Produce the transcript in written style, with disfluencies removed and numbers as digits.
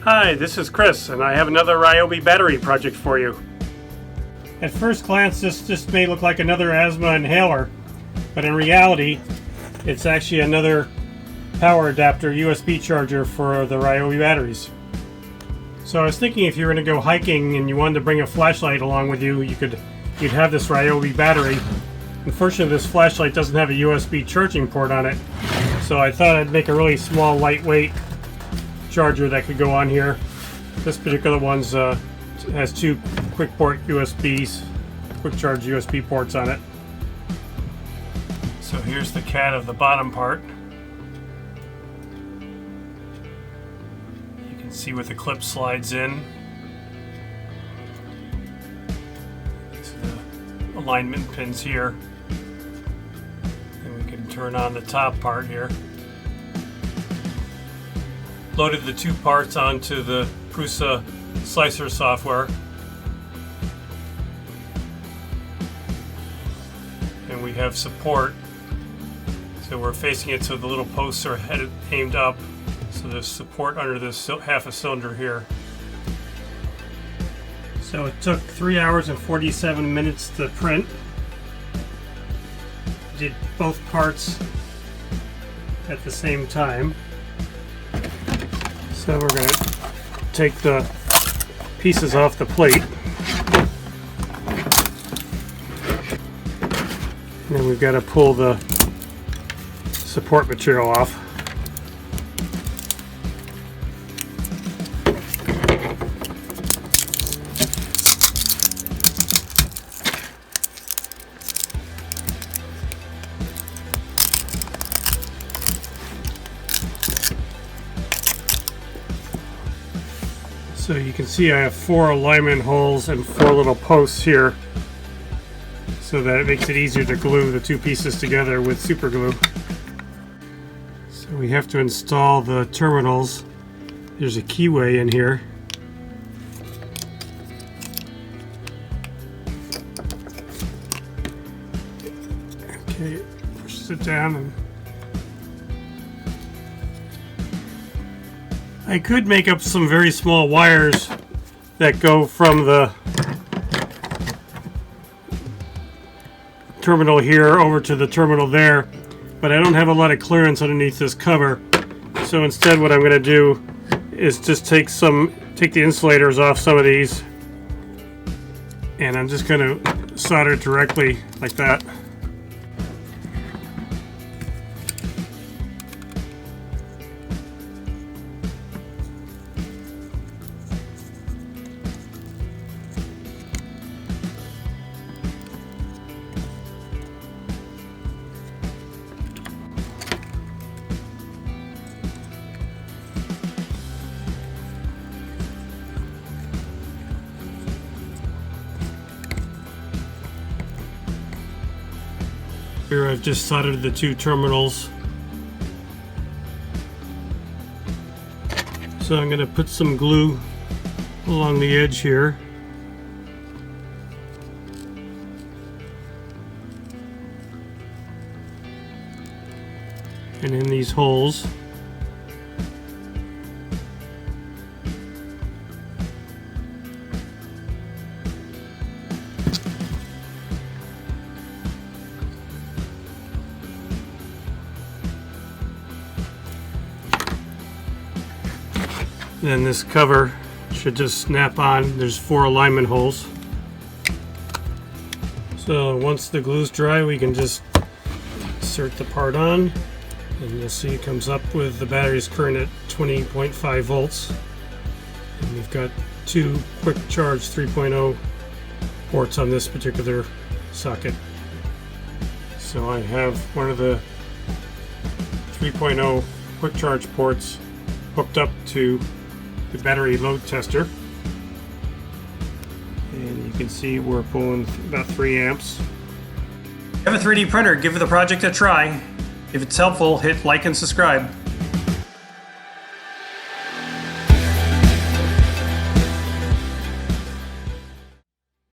Hi, this is Chris, and I have another RYOBI battery project for you. At first glance, this just may look like another asthma inhaler, but in reality, it's actually another power adapter USB charger for the RYOBI batteries. So I was thinking if you were going to go hiking and you wanted to bring a flashlight along with you, you'd have this RYOBI battery. Unfortunately, this flashlight doesn't have a USB charging port on it, so I thought I'd make a really small, lightweight charger that could go on here. This particular one's has two quick charge USB ports on it. So here's the cat of the bottom part. You can see where the clip slides in. These are the alignment pins here. And we can turn on the top part here. Loaded the two parts onto the Prusa slicer software, and we have support, so we're facing it so the little posts are aimed up, so there's support under this half a cylinder here. So it took 3 hours and 47 minutes to print. Did both parts at the same time. So we're going to take the pieces off the plate. And then we've got to pull the support material off. So you can see I have 4 alignment holes and 4 little posts here, so that it makes it easier to glue the two pieces together with super glue. So we have to install the terminals. There's a keyway in here. Okay, it pushes it down, and I could make up some very small wires that go from the terminal here over to the terminal there, but I don't have a lot of clearance underneath this cover. So instead what I'm going to do is just take the insulators off some of these, and I'm just going to solder it directly like that. Here I've just soldered the two terminals. So I'm going to put some glue along the edge here. And in these holes. Then this cover should just snap on. There's 4 alignment holes. So once the glue's dry, we can just insert the part on, and you'll see it comes up with the battery's current at 20.5 volts. And we've got 2 quick charge 3.0 ports on this particular socket. So I have one of the 3.0 quick charge ports hooked up to the battery load tester, and you can see we're pulling about 3 amps. If you have a 3D printer, give the project a try. If it's helpful, hit like and subscribe.